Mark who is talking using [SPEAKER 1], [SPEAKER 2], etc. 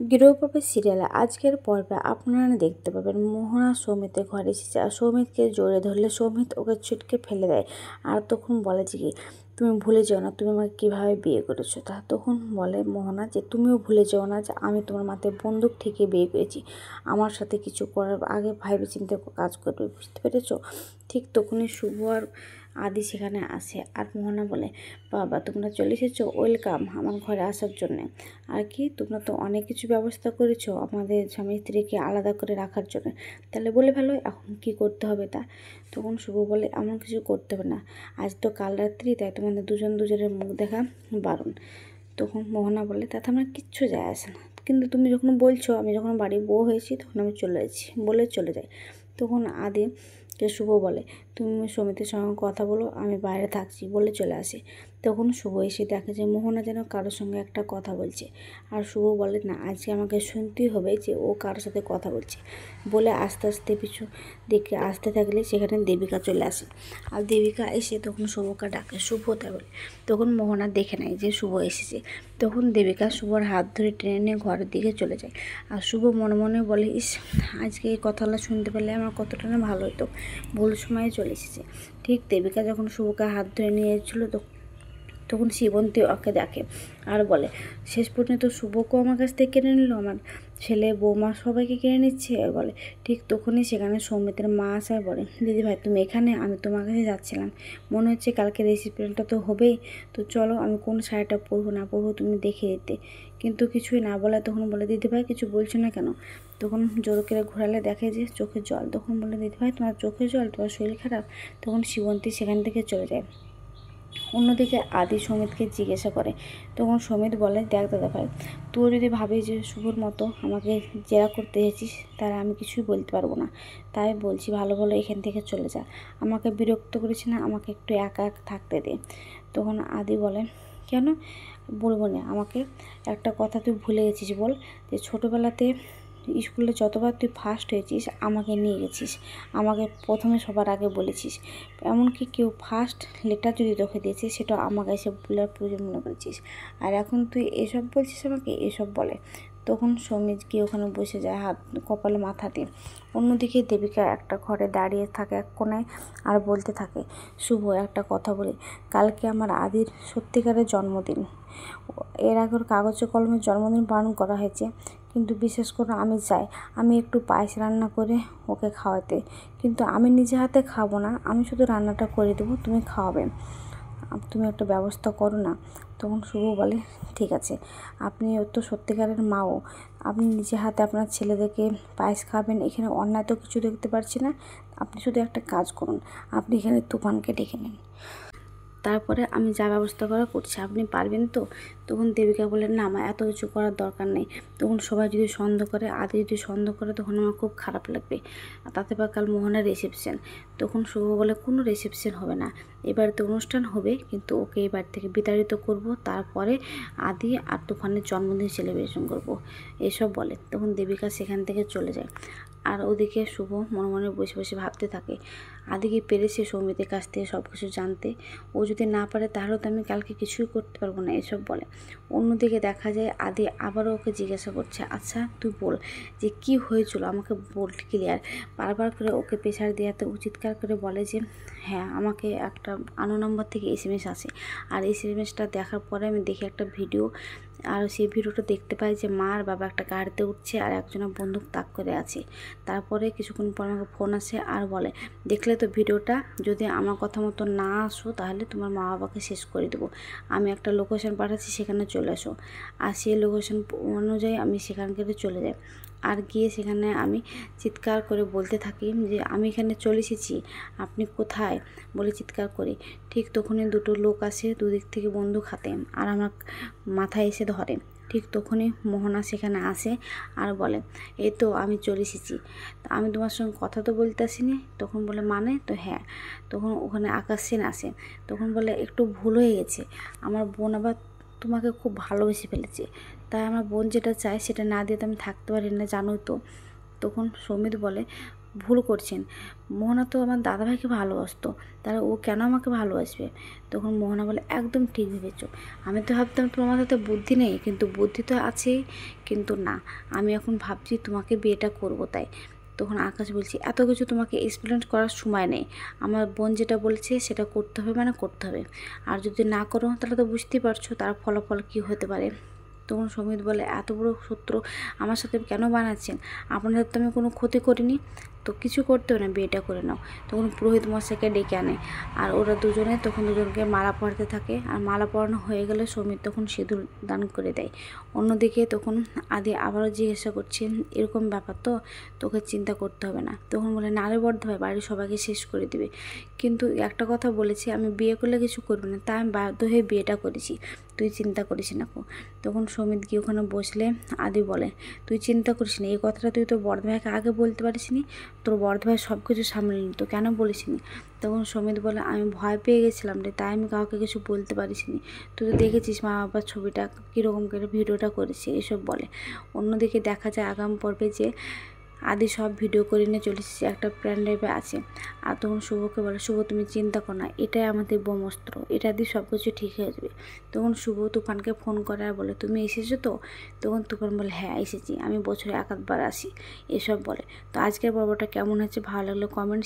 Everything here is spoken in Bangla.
[SPEAKER 1] গৃহপ্রবেশ সিরিয়ালে আজকের পর্বে আপনারা দেখতে পাবেন মোহনা সৌমিতের ঘরে এসেছে আর সৌমিতকে জড়িয়ে ধরলে সৌমিত ওকে ছিটকে ফেলে দেয়। আর তখন বলে যে কি তুমি ভুলে যেও না তুমি আমাকে কীভাবে বিয়ে করেছো। তখন বলে মোহনা যে তুমিও ভুলে যেও না যে আমি তোমার মাথায় বন্দুক থেকে বিয়ে করেছি। আমার সাথে কিছু করার আগে ভাইবে চিন্তে কাজ করবে, বুঝতে পেরেছো। ঠিক তখনই শুভ আর আদি সেখানে আসে আর মোহনা বলে বাবা তোমরা চলে এসেছো, ওয়েলকাম আমার ঘরে আসার জন্যে। আর কি তোমরা তো অনেক কিছু ব্যবস্থা করেছো আমাদের স্বামী স্ত্রীকে আলাদা করে রাখার জন্য, তাহলে বলে ভালো এখন কি করতে হবে তা। তখন শুভ বলে এমন কিছু করতে হবে না, আজ তো কাল রাত্রি, তাই তোমাদের দুজনের মুখ দেখা বারণ। তখন মোহনা বলে তাতে আমার কিচ্ছু যায় আসে না, কিন্তু তুমি যখন বলছো, আমি যখন বাড়ির বউ হয়েছি তখন আমি চলে যাচ্ছি বলে চলে যাই। তখন আদিকে শুভ বলে তুমি সমিতির সঙ্গে কথা বলো, আমি বাইরে থাকছি বলে চলে আসে। তখন শুভ এসে দেখে যে মোহনা যেন কারোর সঙ্গে একটা কথা বলছে। আর শুভ বলে না আজকে আমাকে শুনতেই হবে যে ও কারোর সাথে কথা বলছে বলে আস্তে আস্তে পিছু দিকে আসতে থাকলে সেখানে দেবিকা চলে আসে। আর দেবিকা এসে তখন শুভকে ডাকে শুভ তাই বলে। তখন মোহনা দেখে নেয় যে শুভ এসেছে। তখন দেবিকা শুভর হাত ধরে টেনে নিয়ে ঘরের দিকে চলে যায়। আর শুভ মনে মনে বলে ইস আজকে এই কথাগুলো শুনতে পারলে আমার কতটা না ভালো হতো, ভুল সময়ে চলে এসেছে। ঠিক দেবিকা যখন শুভকে হাত ধরে নিয়ে এসেছিলো তখন শিবন্তী ওকে দেখে আর বলে শেষ পর্যন্ত শুভকেও আমার কাছ থেকে কেড়ে নিল, আমার ছেলে বৌমা সবাইকে কেড়ে নিচ্ছে বলে। ঠিক তখনই সেখানে সৌমিতের মা আসার বলে দিদি ভাই তুমি এখানে, আমি তোমার কাছে যাচ্ছিলাম, মনে হচ্ছে কালকে রেসিপিটা তো হবেই, তো চলো আমি কোন শাড়িটা পরবো না পরবো তুমি দেখে দিতে। কিন্তু কিছুই না বলে তখন বলে দিদিভাই কিছু বলছো না কেন। তখন জোর করে ঘোরালে দেখে যে চোখের জল। তখন বলে দিদিভাই তোমার চোখের জল, তোমার শরীর খারাপ। তখন শিবন্তী সেখান থেকে চলে যায়। অন্যদিকে আদি সমিতকে জিজ্ঞাসা করে। তখন সমিত বলে দেখ দাদা ভাই, তুই যদি ভাবিস যে শুভর মতো আমাকে জেরা করতে এসেছিস তাহলে আমি কিছুই বলতে পারবো না, তাই বলছি ভালো ভালো এখান থেকে চলে যা, আমাকে বিরক্ত করিস না, আমাকে একটু একা একা থাকতে দে। তখন আদি বলে কেন বলবো না, আমাকে একটা কথা তুই ভুলে গেছিস বল, যে ছোটোবেলাতে স্কুলে যতবার তুই ফার্স্ট হয়েছিস আমাকে নিয়ে গেছিস, আমাকে প্রথমে সবার আগে বলেছিস, এমনকি কেউ ফার্স্ট লেটার যদি তোকে দিয়েছে সেটা আমাকে এসে বলার প্রয়োজন মনে করেছিস, আর এখন তুই এসব বলছিস আমাকে, এসব বলে। তখন সমিত গিয়ে ওখানে বসে যায় হাত কপালে মাথা দিয়ে। অন্যদিকে দেবিকা একটা ঘরে দাঁড়িয়ে থাকে এক কোনায় আর বলতে থাকে শুভ একটা কথা বলি, কালকে আমার আদির সত্যিকারের জন্মদিন, এর আগের কাগজে কলমের জন্মদিন পালন করা হয়েছে, কিন্তু বিশেষ করে আমি চাই আমি একটু পায়েস রান্না করে ওকে খাওয়াতে, কিন্তু আমি নিজে হাতে খাবো না, আমি শুধু রান্নাটা করে দেবো, তুমি খাওয়াবে, তুমি একটা ব্যবস্থা করো না। তখন শুভ বলে ঠিক আছে, আপনি তো সত্যিকারের মাও, আপনি নিজে হাতে আপনার ছেলেদেরকে পায়েস খাবেন, এখানে অন্যায় তো কিছু দেখতে পারছি না, আপনি শুধু একটা কাজ করুন, আপনি এখানে তুফানকে ডেকে নিন, তারপরে আমি যা ব্যবস্থা করা করছি, আপনি পারবেন তো। তখন দেবিকা বলে না আমার এত কিছু করার দরকার নেই, তখন সবাই যদি সন্দেহ করে, আদি যদি সন্দেহ করে তখন আমার খুব খারাপ লাগবে, তাতে বা কাল মোহনার রিসেপশন। তখন শুভ বলে কোনো রিসেপশন হবে না, এবারে অনুষ্ঠান হবে, কিন্তু ওকে এই বাড়ি থেকে বিতাড়িত করব, তারপরে আদি আর তুফানের জন্মদিন সেলিব্রেশন করব, এসব বলে। তখন দেবিকা সেখান থেকে চলে যায়। আর ওদিকে শুভ মনে মনে বসে বসে ভাবতে থাকে আদিকে পেরেছে সৌমিতের কাছ থেকে সব কিছু জানতে, ও যদি না পারে তাহলে তো আমি কালকে কিছুই করতে পারবো না, এসব বলে। অন্যদিকে দেখা যায় আদি আবারও ওকে জিজ্ঞাসা করছে আচ্ছা তুই বল যে কি হয়েছিল, আমাকে বল ক্লিয়ার, বারবার করে ওকে প্রেশার দেওয়াতে চিৎকার করে বলে যে হ্যাঁ আমাকে একটা আননোন নাম্বার থেকে এসএমএস আসে, আর এসএমএসটা দেখার পরে আমি দেখি একটা ভিডিও, আর সেই ভিডিওটা দেখতে পাই যে মা আর বাবা একটা গাড়িতে উঠছে আর একজনের বন্দুক তাক করে আছে। তারপরে কিছুক্ষণ পর আমাকে ফোন আসে আর বলে দেখলে তো ভিডিওটা, যদি আমার কথা মতো না আসো তাহলে তোমার মা বাবাকে শেষ করে দেবো, আমি একটা লোকেশন পাঠাচ্ছি সেখানে চলে আসো। আর সেই লোকেশন অনুযায়ী আমি সেখানকে চলে যাই, আর গিয়ে সেখানে আমি চিৎকার করে বলতে থাকি যে আমি এখানে চলে এসেছি, আপনি কোথায় বলে চিৎকার করি। ঠিক তখনই দুটো লোক আসে দুদিক থেকে বন্দুক হাতে আর আমার মাথায় এসে ধরে। ঠিক তখনই মোহনা সেখানে আসে আর বলে এই তো আমি চলে এসেছি, আমি তোমার সঙ্গে কথা তো বলতে আসিনি। তখন বলে মানে, তো হ্যাঁ। তখন ওখানে আকাশ সেন আসে, তখন বলে একটু ভুল হয়ে গেছে, আমার বোন আবার তোমাকে খুব ভালোবেসে ফেলেছে, তাই আমার বোন যেটা চায় সেটা না দিয়ে তো আমি থাকতে পারি না, জানোই তো। তখন সৌমিত বলে ভুল করছেন। মোহনা তো আমার দাদাভাইকে ভালোবাসতো, তাহলে ও কেন আমাকে ভালোবাসবে? তখন মোহনা বলে, একদম ঠিক ভেবেছ। আমি তো ভাবতাম তোমার মাথাতে বুদ্ধি নেই, কিন্তু বুদ্ধি তো আছেই। কিন্তু না, আমি এখন ভাবছি তোমাকে বিয়েটা করব তাই। তখন আকাশ বলছি, এত কিছু তোমাকে এক্সপ্লেন করার সময় নেই। আমার বোন যেটা বলছে সেটা করতে হবে মানে করতে হবে। আর যদি না করো তাহলে তো বুঝতেই পারছো তার ফলাফল কী হতে পারে। তখন সমিত বলে, এত বড় শত্রু আমার সাথে কেন বানাচ্ছেন? আপনাদের তো আমি কোনো ক্ষতি করিনি, তো কিছু করতে হবে না, বিয়েটা করে নাও। তখন পুরোহিত মশাইকে ডেকে আনে, আর ওরা দুজনে তখন দুজনকে মালা পরাতে থাকে। আর মালা পরানো হয়ে গেলে সমিত তখন সিঁদুর দান করে দেয়। অন্যদিকে তখন আদি আবারও জিজ্ঞাসা করছে, এরকম ব্যাপার তো, তোকে চিন্তা করতে হবে না। তখন বলে, না রে বড়দাভাই, বাড়ির সবাইকে শেষ করে দিবে। কিন্তু একটা কথা বলেছি, আমি বিয়ে করলে কিছু করবে না, তাই আমি বাধ্য হয়ে বিয়েটা করেছি, তুই চিন্তা করিস না। তখন সমিত গিয়ে ওখানে বসলে আদি বলে, তুই চিন্তা করিস না, এই কথাটা তুই তোর বড়দাভাইকে আগে বলতে পারিস নি? তোর বড়দাভাই সব কিছু সামলে নিত, কেন বলিস নি? তখন সমিত বলে, আমি ভয় পেয়ে গেছিলাম রে, তাই আমি কাউকে কিছু বলতে পারিস নি। তুই তো দেখেছিস মা বাবার ছবিটা কীরকম করে ভিডিওটা করেছে, এসব বলে। অন্যদিকে দেখা যায় আগাম পর্বে যে আদি সব ভিডিও করে নিয়ে চলে এসেছে, একটা প্ল্যান ড্রাইভে আছে। আর তখন শুভকে বলে, শুভ তুমি চিন্তা করো না, এটাই আমাদের ব্রহ্মাস্ত্র, এটা দিয়ে সব কিছু ঠিক হয়ে যাবে। তখন শুভ তুফানকে ফোন করে আর বলে, তুমি এসেছো তো? তখন তুফান বলে, হ্যাঁ এসেছি, আমি বছরে 1-8 বার আসি, এসব বলে। তো আজকের পর্বটা কেমন হচ্ছে, ভালো লাগলে কমেন্ট